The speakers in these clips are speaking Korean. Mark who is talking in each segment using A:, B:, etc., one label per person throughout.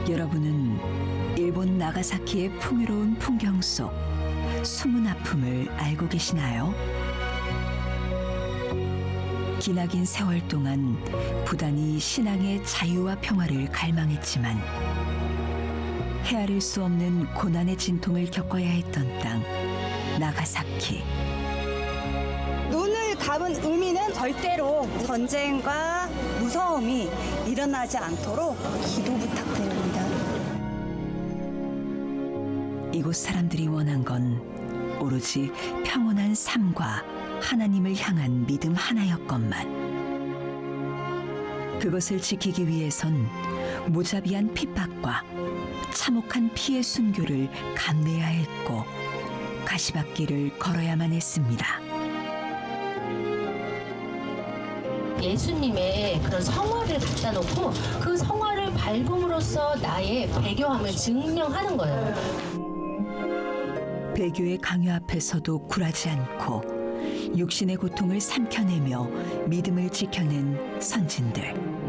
A: 여러분은 일본 나가사키의 풍요로운 풍경 속 숨은 아픔을 알고 계시나요? 기나긴 세월 동안 부단히 신앙의 자유와 평화를 갈망했지만 헤아릴 수 없는 고난의 진통을 겪어야 했던 땅 나가사키.
B: 눈을 감은 의미는 절대로 전쟁과 무서움이 일어나지 않도록 기도 부탁드립니다.
A: 이곳 사람들이 원한 건 오로지 평온한 삶과 하나님을 향한 믿음 하나였건만 그것을 지키기 위해선 무자비한 핍박과 참혹한 피해 순교를 감내해야 했고 가시밭길을 걸어야만 했습니다.
C: 예수님의 그런 성화를 갖다 놓고 그 성화를 밟음으로써 나의 배교함을 증명하는 거예요.
A: 배교의 강요 앞에서도 굴하지 않고 육신의 고통을 삼켜내며 믿음을 지켜낸 선진들.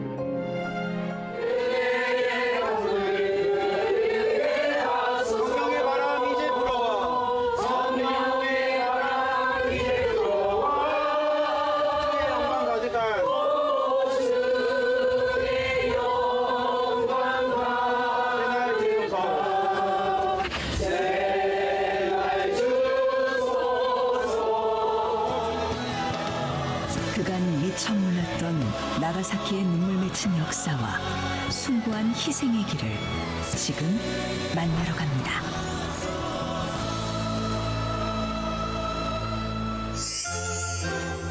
A: 그간 미처 몰랐던 나가사키의 눈물 맺힌 역사와 숭고한 희생의 길을 지금 만나러 갑니다.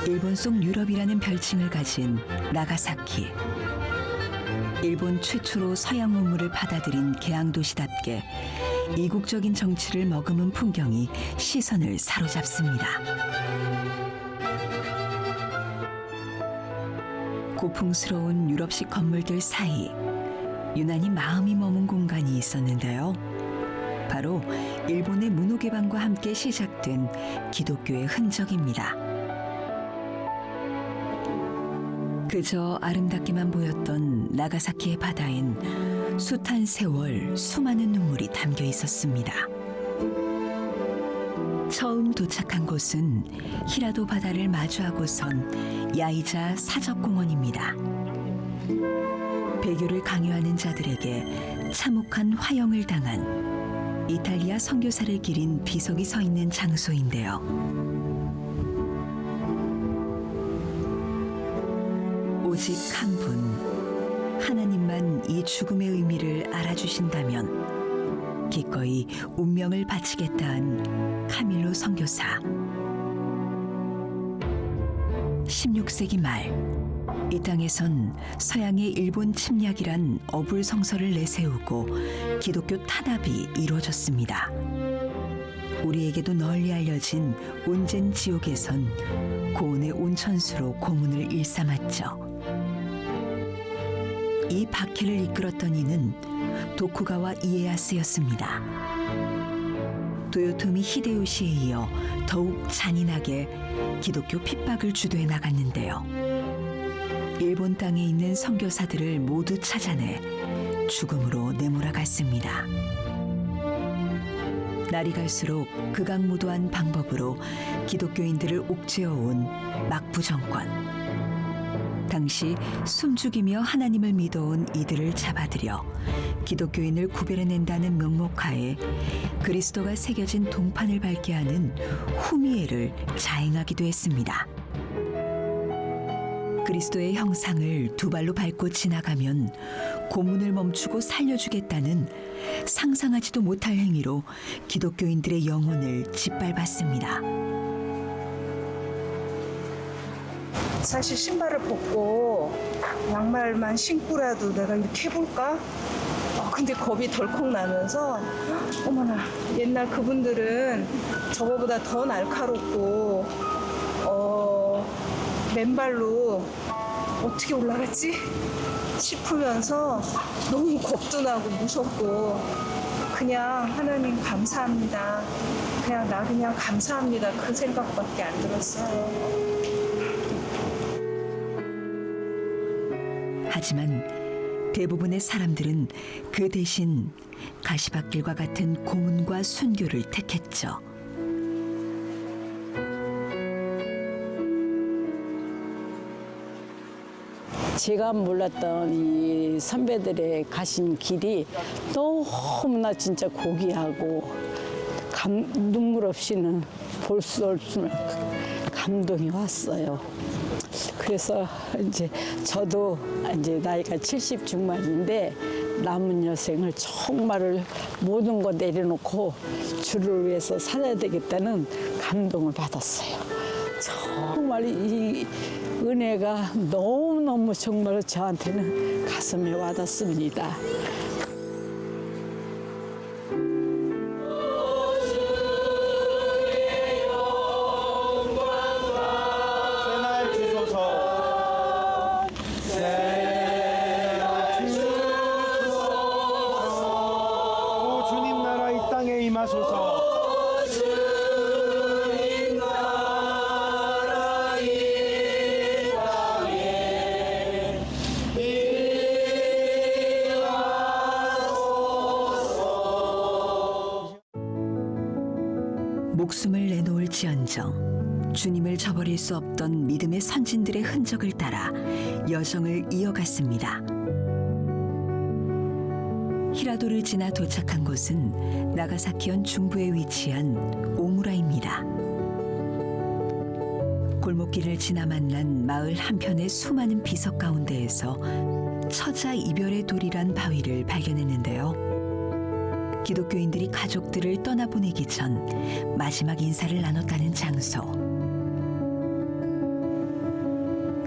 A: 일본 속 유럽이라는 별칭을 가진 나가사키. 일본 최초로 서양 문물을 받아들인 개항도시답게 이국적인 정치를 머금은 풍경이 시선을 사로잡습니다. 고풍스러운 유럽식 건물들 사이 유난히 마음이 머문 공간이 있었는데요. 바로 일본의 문호 개방과 함께 시작된 기독교의 흔적입니다. 그저 아름답게만 보였던 나가사키의 바다엔 숱한 세월 수많은 눈물이 담겨 있었습니다. 처음 도착한 곳은 히라도 바다를 마주하고선 야이자 사적공원입니다. 배교를 강요하는 자들에게 참혹한 화형을 당한 이탈리아 선교사를 기린 비석이 서 있는 장소인데요. 오직 한 분, 하나님만 이 죽음의 의미를 알아주신다면 기꺼이 운명을 바치겠다는 카밀로 선교사. 16세기 말, 이 땅에선 서양의 일본 침략이란 어불성설을 내세우고 기독교 탄압이 이루어졌습니다. 우리에게도 널리 알려진 온젠 지옥에선 고온의 온천수로 고문을 일삼았죠. 이 박해를 이끌었던 이는 도쿠가와 이에야스였습니다. 도요토미 히데요시에 이어 더욱 잔인하게 기독교 핍박을 주도해 나갔는데요. 일본 땅에 있는 선교사들을 모두 찾아내 죽음으로 내몰아갔습니다. 날이 갈수록 극악무도한 방법으로 기독교인들을 옥죄어온 막부 정권. 당시 숨죽이며 하나님을 믿어온 이들을 잡아들여 기독교인을 구별해낸다는 명목하에 그리스도가 새겨진 동판을 밟게 하는 후미에를 자행하기도 했습니다. 그리스도의 형상을 두 발로 밟고 지나가면 고문을 멈추고 살려주겠다는 상상하지도 못할 행위로 기독교인들의 영혼을 짓밟았습니다.
D: 사실 신발을 벗고 양말만 신고라도 내가 이렇게 해볼까? 근데 겁이 덜컥 나면서 어머나, 옛날 그분들은 저거보다 더 날카롭고 맨발로 어떻게 올라갔지? 싶으면서 너무 겁도 나고 무섭고 그냥 하나님 감사합니다. 그냥 감사합니다. 그 생각밖에 안 들었어요.
A: 하지만 대부분의 사람들은 그 대신 가시밭길과 같은 고문과 순교를 택했죠.
E: 제가 몰랐던 이 선배들의 가신 길이 너무나 진짜 고귀하고 눈물 없이는 볼 수 없는 감동이 왔어요. 그래서 이제 저도 이제 나이가 70 중반인데 남은 여생을 정말 모든 거 내려놓고 주를 위해서 살아야 되겠다는 감동을 받았어요. 정말 이 은혜가 너무너무 정말 저한테는 가슴에 와닿습니다.
F: 주님 나라 이 땅에 임하소서.
A: 목숨을 내놓을지언정 주님을 저버릴 수 없던 믿음의 선진들의 흔적을 따라 여정을 이어갔습니다. 히라도를 지나 도착한 곳은 나가사키현 중부에 위치한 오무라입니다. 골목길을 지나 만난 마을 한편의 수많은 비석 가운데에서 처자 이별의 돌이란 바위를 발견했는데요. 기독교인들이 가족들을 떠나보내기 전 마지막 인사를 나눴다는 장소.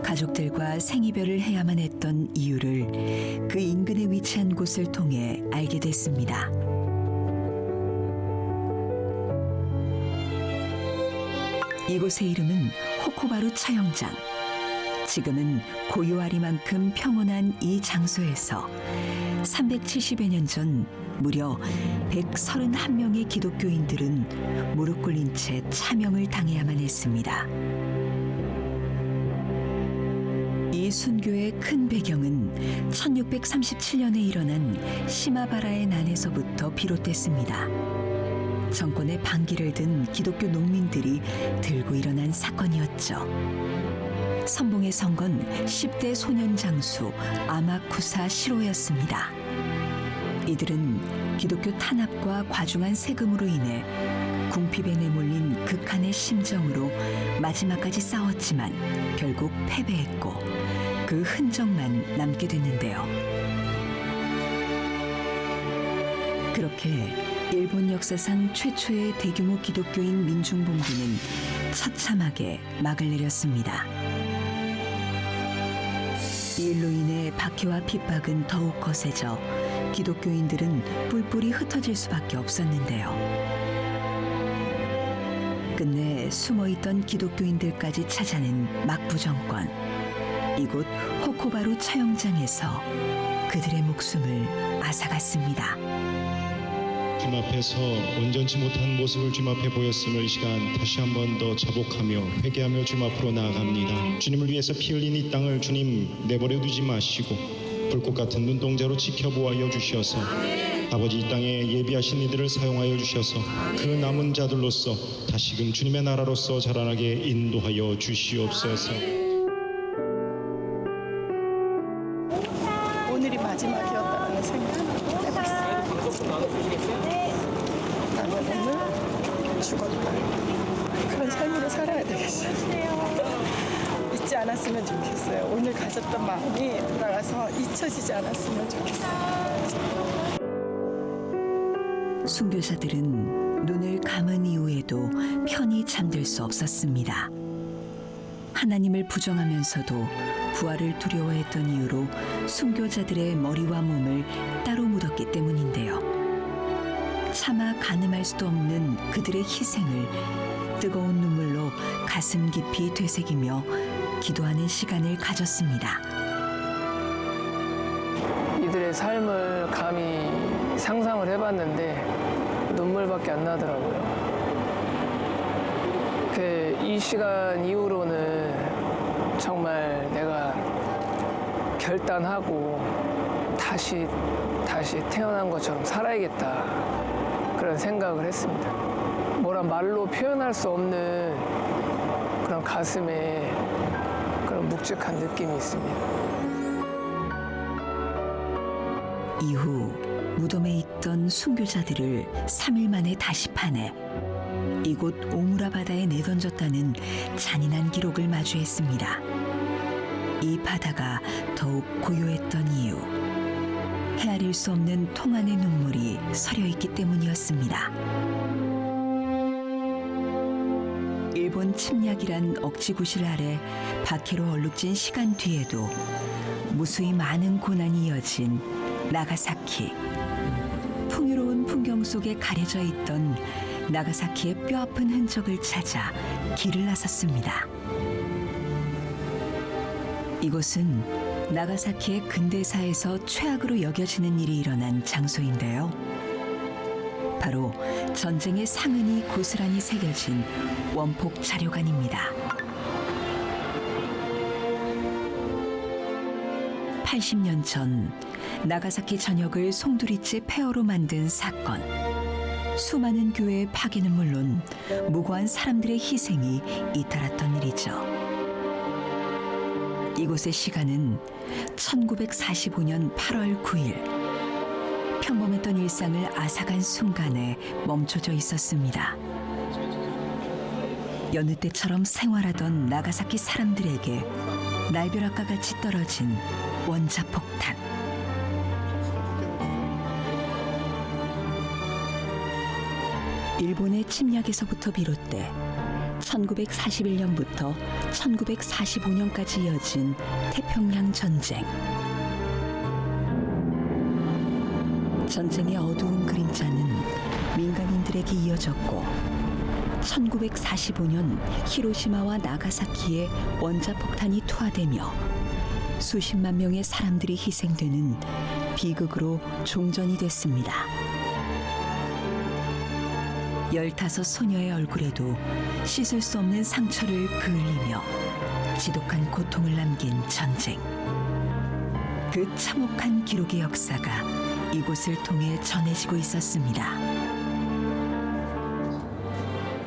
A: 가족들과 생이별을 해야만 했던 이유를 그 인근에 위치한 곳을 통해 알게 됐습니다. 이곳의 이름은 호코바루 차영장. 지금은 고요하리만큼 평온한 이 장소에서 370여 년 전 무려 131명의 기독교인들은 무릎 꿇린 채 차명을 당해야만 했습니다. 이 순교의 큰 배경은 1637년에 일어난 시마바라의 난에서부터 비롯됐습니다. 정권의 반기를 든 기독교 농민들이 들고 일어난 사건이었죠. 선봉에 선 건 10대 소년 장수 아마쿠사 시로였습니다. 이들은 기독교 탄압과 과중한 세금으로 인해 궁핍에 내몰린 극한의 심정으로 마지막까지 싸웠지만 결국 패배했고 그 흔적만 남게 됐는데요. 그렇게 일본 역사상 최초의 대규모 기독교인 민중봉기는 처참하게 막을 내렸습니다. 이 일로 인해 박해와 핍박은 더욱 거세져 기독교인들은 뿔뿔이 흩어질 수밖에 없었는데요. 끝내 숨어있던 기독교인들까지 찾아낸 막부 정권. 이곳 호코바루 차영장에서 그들의 목숨을 앗아갔습니다.
G: 주님 앞에서 온전치 못한 모습을 주님 앞에 보였음을 이 시간 다시 한 번 더 자복하며 회개하며 주님 앞으로 나아갑니다. 주님을 위해서 피 흘린 이 땅을 주님 내버려 두지 마시고 불꽃 같은 눈동자로 지켜보아여 주셔서 아버지 이 땅에 예비하신 이들을 사용하여 주셔서 그 남은 자들로서 다시금 주님의 나라로서 자라나게 인도하여 주시옵소서.
H: 오늘이 마지막이었다는 생각을 해봤어요. 나는 오늘 죽었다. 그런 삶으로 살아야 되겠어요. 잊지 않았으면 좋겠어요. 오늘 가졌던 마음이 돌아가서 잊혀지지 않았으면 좋겠어요.
A: 순교자들은 눈을 감은 이후에도 편히 잠들 수 없었습니다. 하나님을 부정하면서도 부활을 두려워했던 이유로 순교자들의 머리와 몸을 따로 묻었기 때문인데요. 차마 가늠할 수도 없는 그들의 희생을 뜨거운 눈물로 가슴 깊이 되새기며 기도하는 시간을 가졌습니다.
I: 이들의 삶을 감히 상상을 해봤는데 눈물밖에 안 나더라고요. 이 시간 이후로는 정말 내가 결단하고 다시 태어난 것처럼 살아야겠다 그런 생각을 했습니다. 뭐라 말로 표현할 수 없는 그런 가슴에 그런 묵직한 느낌이 있습니다.
A: 이후 무덤에 있던 순교자들을 3일 만에 다시 파내 이곳 오무라 바다에 내던졌다는 잔인한 기록을 마주했습니다. 이 바다가 더욱 고요했던 이유, 헤아릴 수 없는 통안의 눈물이 서려 있기 때문이었습니다. 일본 침략이란 억지 구실 아래 박해로 얼룩진 시간 뒤에도 무수히 많은 고난이 이어진 나가사키. 풍요로운 풍경 속에 가려져 있던 나가사키의 뼈아픈 흔적을 찾아 길을 나섰습니다. 이곳은 나가사키의 근대사에서 최악으로 여겨지는 일이 일어난 장소인데요. 바로 전쟁의 상흔이 고스란히 새겨진 원폭 자료관입니다. 80년 전 나가사키 전역을 송두리째 폐허로 만든 사건. 수많은 교회의 파괴는 물론 무고한 사람들의 희생이 잇따랐던 일이죠. 이곳의 시간은 1945년 8월 9일. 평범했던 일상을 앗아간 순간에 멈춰져 있었습니다. 여느 때처럼 생활하던 나가사키 사람들에게 날벼락과 같이 떨어진 원자폭탄. 일본의 침략에서부터 비롯돼 1941년부터 1945년까지 이어진 태평양 전쟁. 전쟁의 어두운 그림자는 민간인들에게 이어졌고 1945년 히로시마와 나가사키에 원자폭탄이 투하되며 수십만 명의 사람들이 희생되는 비극으로 종전이 됐습니다. 15 소녀의 얼굴에도 씻을 수 없는 상처를 그을리며 지독한 고통을 남긴 전쟁. 그 참혹한 기록의 역사가 이곳을 통해 전해지고 있었습니다.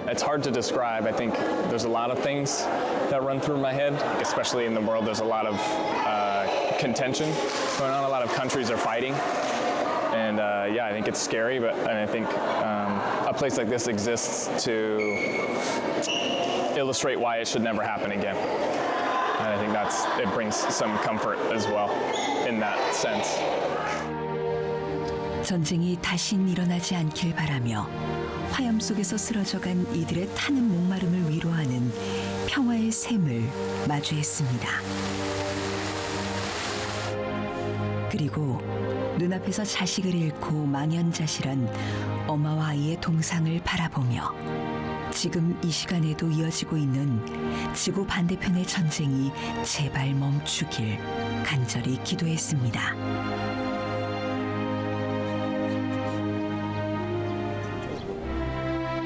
J: It's hard to describe. I think there's a lot of things that run through my head, especially in the world. There's a lot of contention going on. A lot of countries are fighting. And yeah, I think it's scary, and I think a place like this exists to illustrate why it should never happen again. And I think it brings some comfort as well in that sense.
A: 전쟁이 다신 일어나지 않길 바라며 화염 속에서 쓰러져간 이들의 타는 목마름을 위로하는 평화의 샘을 마주했습니다. 그리고 눈앞에서 자식을 잃고 망연자실한 엄마와 아이의 동상을 바라보며 지금 이 시간에도 이어지고 있는 지구 반대편의 전쟁이 제발 멈추길 간절히 기도했습니다.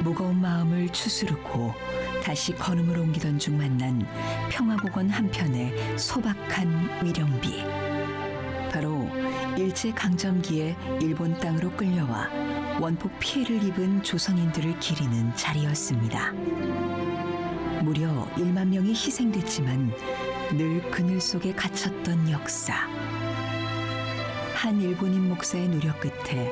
A: 무거운 마음을 추스르고 다시 걸음을 옮기던 중 만난 평화복원 한편의 소박한 위령비. 바로 일제강점기에 일본 땅으로 끌려와 원폭 피해를 입은 조선인들을 기리는 자리였습니다. 무려 1만 명이 희생됐지만 늘 그늘 속에 갇혔던 역사. 한 일본인 목사의 노력 끝에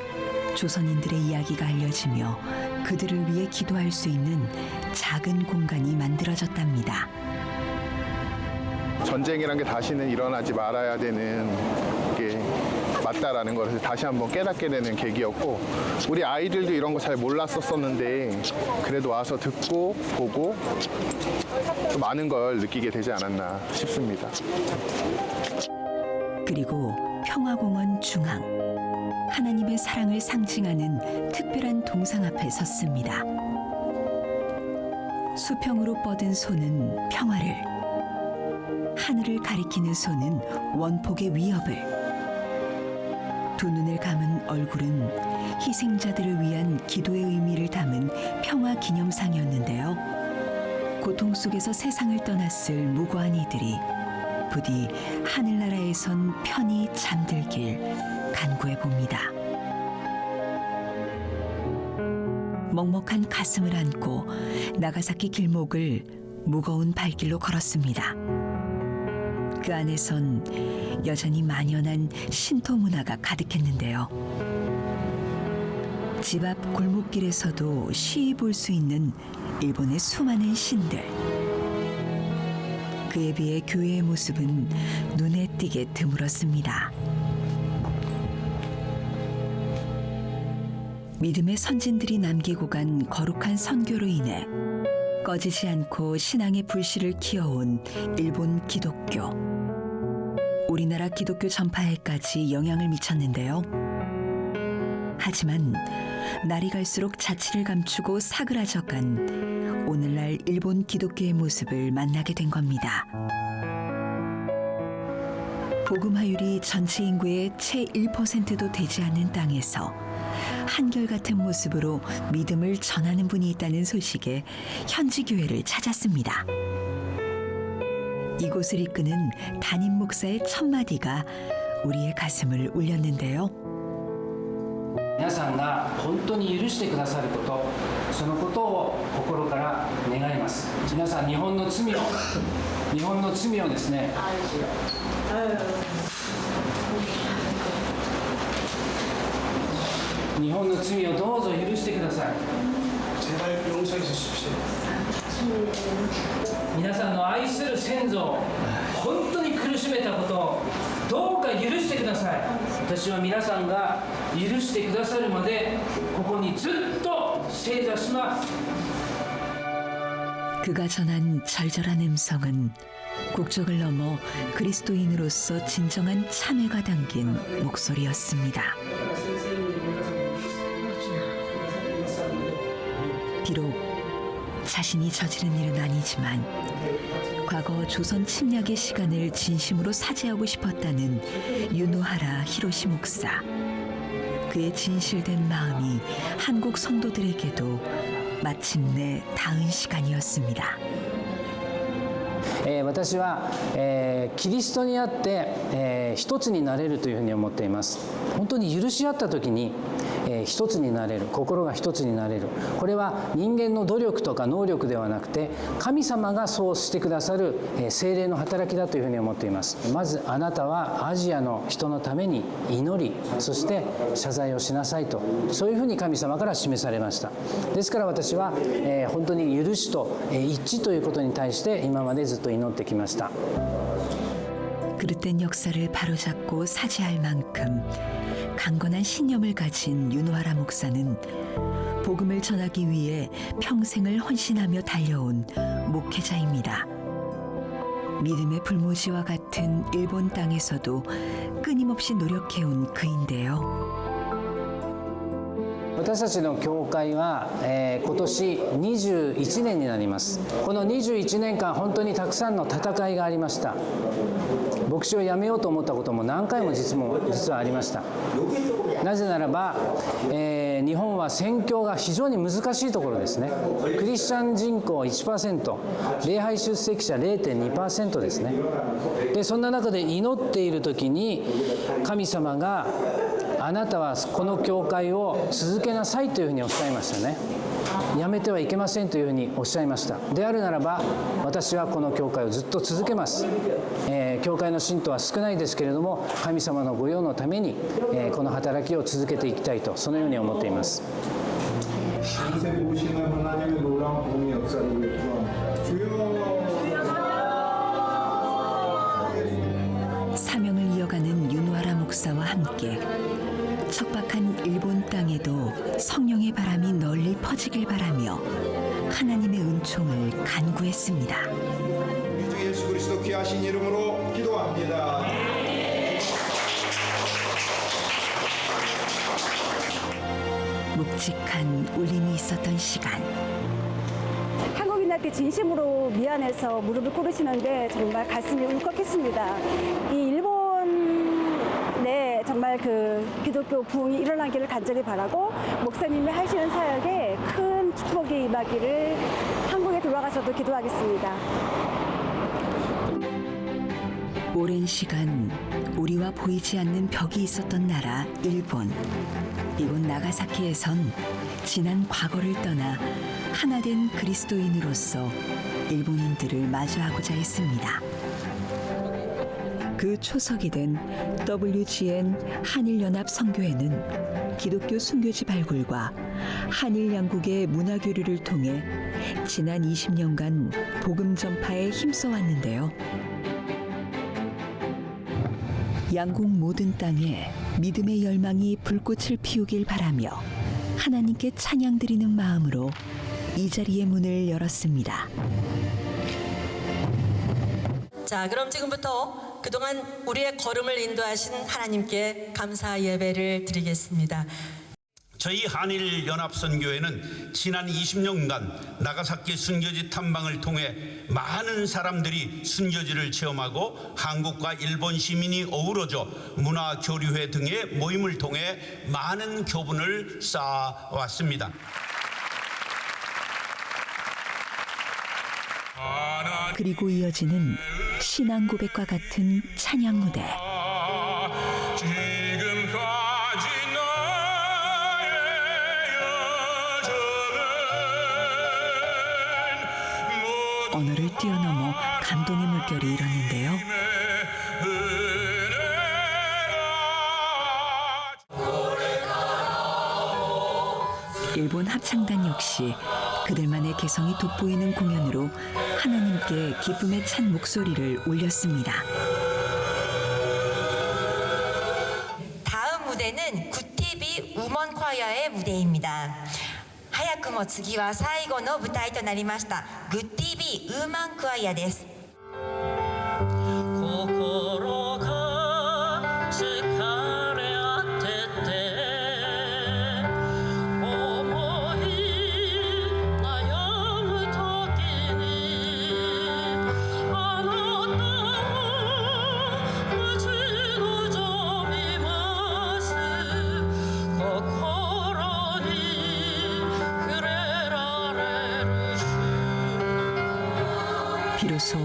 A: 조선인들의 이야기가 알려지며 그들을 위해 기도할 수 있는 작은 공간이 만들어졌답니다.
K: 전쟁이란 게 다시는 일어나지 말아야 되는 게 맞다라는 것을 다시 한번 깨닫게 되는 계기였고, 우리 아이들도 이런 거 잘 몰랐었었는데 그래도 와서 듣고 보고 또 많은 걸 느끼게 되지 않았나 싶습니다.
A: 그리고 평화공원 중앙, 하나님의 사랑을 상징하는 특별한 동상 앞에 섰습니다. 수평으로 뻗은 손은 평화를, 하늘을 가리키는 손은 원폭의 위협을, 두 눈을 감은 얼굴은 희생자들을 위한 기도의 의미를 담은 평화 기념상이었는데요. 고통 속에서 세상을 떠났을 무고한 이들이 부디 하늘나라에선 편히 잠들길 간구해 봅니다. 먹먹한 가슴을 안고 나가사키 길목을 무거운 발길로 걸었습니다. 그 안에선 여전히 만연한 신토 문화가 가득했는데요. 집 앞 골목길에서도 쉬이 볼 수 있는 일본의 수많은 신들. 그에 비해 교회의 모습은 눈에 띄게 드물었습니다. 믿음의 선진들이 남기고 간 거룩한 선교로 인해 꺼지지 않고 신앙의 불씨를 키워온 일본 기독교. 우리나라 기독교 전파에까지 영향을 미쳤는데요. 하지만 날이 갈수록 자취를 감추고 사그라져간 오늘날 일본 기독교의 모습을 만나게 된 겁니다. 복음화율이 전체 인구의 채 1%도 되지 않는 땅에서 한결같은 모습으로 믿음을 전하는 분이 있다는 소식에 현지 교회를 찾았습니다. 이곳을 이끄는 담임 목사의 첫마디가 우리의 가슴을 울렸는데요.
L: 皆さんが本当に許してくださること、そのことを心から願います。皆さん日本の罪をですね、日本の罪をどうぞ許してください。제발 용서해 주십시오。皆さんの愛する先祖を本当に苦しめたことをどうか許してください。私は皆さんが許してくださるまでここにずっと正座します。
A: 그가 전한 절절한 음성은 국적을 넘어 그리스도인으로서 진정한 참회가 담긴 목소리였습니다. 비록 자신이 저지른 일은 아니지만 과거 조선 침략의 시간을 진심으로 사죄하고 싶었다는 유노하라 히로시 목사. 그의 진실된 마음이 한국 성도들에게도 마침내 닿은 시간이었습니다.
L: 私は、キリストにあって、一つになれるというふうに思っています。本当に許し合った時に、一つになれる、心が一つになれる。これは人間の努力とか能力ではなくて、神様がそうしてくださる、聖霊の働きだというふうに思っています。まずあなたはアジアの人のために祈り、そして謝罪をしなさいと、そういうふうに神様から示されました。ですから私は、本当に許しと、一致ということに対して今までずっと祈ってきました。
A: 그릇된 역사를 바로잡고 사죄할 만큼 강건한 신념을 가진 유노하라 목사는 복음을 전하기 위해 평생을 헌신하며 달려온 목회자입니다. 믿음의 불모지와 같은 일본 땅에서도 끊임없이 노력해온 그인데요.
L: 私たちの教会は、今年21年になります。この21年間本当にたくさんの戦いがありました。牧師を辞めようと思ったことも何回も実はありました。なぜならば、日本は宣教が非常に難しいところですね。クリスチャン人口 1%、礼拝出席者 0.2% ですね。でそんな中で祈っている時に神様があなたはこの教会を続けなさいというふうにおっしゃいましたね。やめてはいけませんというふうにおっしゃいました。であるならば私はこの教会をずっと続けます。教会の信徒は少ないですけれども神様の御用のために、この働きを続けていきたいとそのように思っています。
A: 사명을 이어가는 유노하라 목사와 함께 척박한 일본 땅에도 성령의 바람이 널리 퍼지길 바라며 하나님의 은총을 간구했습니다.
F: 예수 그리스도 귀하신 이름으로 기도합니다.
A: 묵직한 울림이 있었던 시간.
B: 한국인한테 진심으로 미안해서 무릎을 꿇으시는데 정말 가슴이 울컥했습니다. 이 일본에 정말 그 기독교 부흥이 일어나기를 간절히 바라고 목사님이 하시는 사역에 큰 축복이 임하기를 한국에 돌아가서도 기도하겠습니다.
A: 오랜 시간 우리와 보이지 않는 벽이 있었던 나라 일본. 이곳 나가사키에선 지난 과거를 떠나 하나된 그리스도인으로서 일본인들을 마주하고자 했습니다. 그 초석이 된 WGN 한일연합 선교회는 기독교 순교지 발굴과 한일 양국의 문화교류를 통해 지난 20년간 복음 전파에 힘써왔는데요. 양국 모든 땅에 믿음의 열망이 불꽃을 피우길 바라며 하나님께 찬양드리는 마음으로 이 자리의 문을 열었습니다.
M: 자, 그럼 지금부터 그동안 우리의 걸음을 인도하신 하나님께 감사 예배를 드리겠습니다.
N: 저희 한일연합선교회는 지난 20년간 나가사키 순교지 탐방을 통해 많은 사람들이 순교지를 체험하고 한국과 일본 시민이 어우러져 문화교류회 등의 모임을 통해 많은 교분을 쌓아왔습니다.
A: 그리고 이어지는 신앙 고백과 같은 찬양 무대. 언어를 뛰어넘어 감동의 물결이 일었는데요. 일본 합창단 역시 그들만의 개성이 돋보이는 공연으로 하나님께 기쁨에 찬 목소리를 올렸습니다.
O: 다음 무대는 굿티비 우먼 콰이어의 무대입니다. 早くも次は最後の舞台となりましたグッディビーウーマンクワイアです。
A: 비로소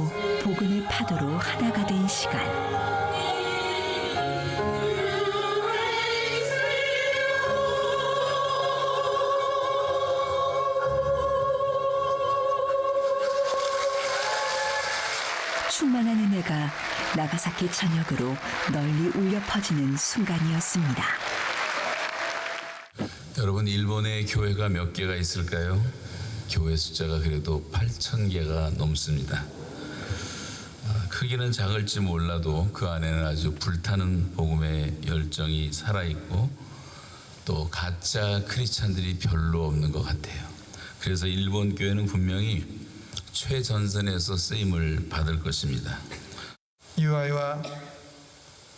A: 복음의 파도로 하나가 된 시간. 충만한 은혜가 나가사키 전역으로 널리 울려 퍼지는 순간이었습니다.
P: 여러분, 일본에 교회가 몇 개가 있을까요? 교회 숫자가 그래도 8,000개가 넘습니다. 크기는 작을지 몰라도 그 안에는 아주 불타는 복음의 열정이 살아있고 또 가짜 크리스찬들이 별로 없는 것 같아요. 그래서 일본 교회는 분명히 최전선에서 쓰임을 받을 것입니다.
Q: 友愛は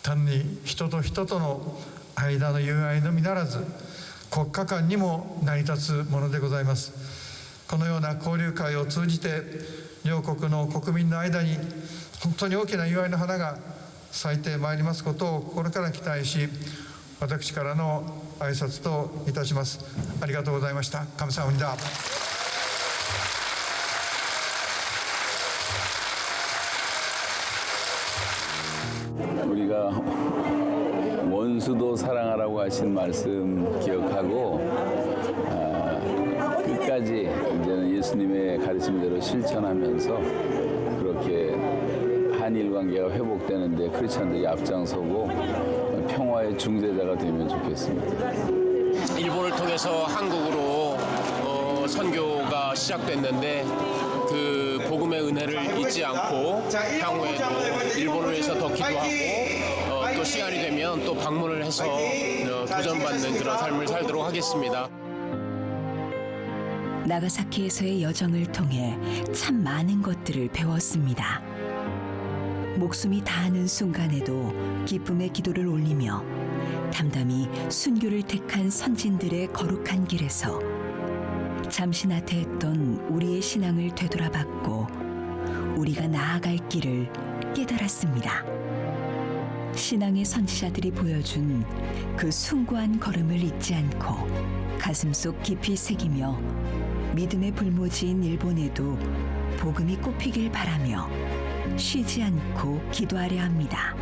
Q: 単に人と人との間の友愛のみならず国家間にも成り立つものでございます。このような交流会を通じて両国の国民の間に本当に大きな友愛の花が咲いてまいりますことを心から期待し、私からの挨拶といたします。ありがとうございました。감사합니다。
R: 우리가 원수도 사랑하라고 하신 말씀 기억하고 끝까지 이제는 예수님의 가르침대로 실천하면서 그렇게 한일 관계가 회복되는데 크리스찬들이 앞장서고 평화의 중재자가 되면 좋겠습니다.
S: 일본을 통해서 한국으로 선교가 시작됐는데 그 복음의 은혜를 잊지 않고 향후에도 일본을 위해서 더 기도하고 또 시간이 되면 또 방문을 해서 도전받는 그런 삶을 살도록 하겠습니다.
A: 나가사키에서의 여정을 통해 참 많은 것들을 배웠습니다. 목숨이 다하는 순간에도 기쁨의 기도를 올리며 담담히 순교를 택한 선진들의 거룩한 길에서 잠시 나태했던 우리의 신앙을 되돌아봤고 우리가 나아갈 길을 깨달았습니다. 신앙의 선지자들이 보여준 그 숭고한 걸음을 잊지 않고 가슴속 깊이 새기며 믿음의 불모지인 일본에도 복음이 꽃피길 바라며 쉬지 않고 기도하려 합니다.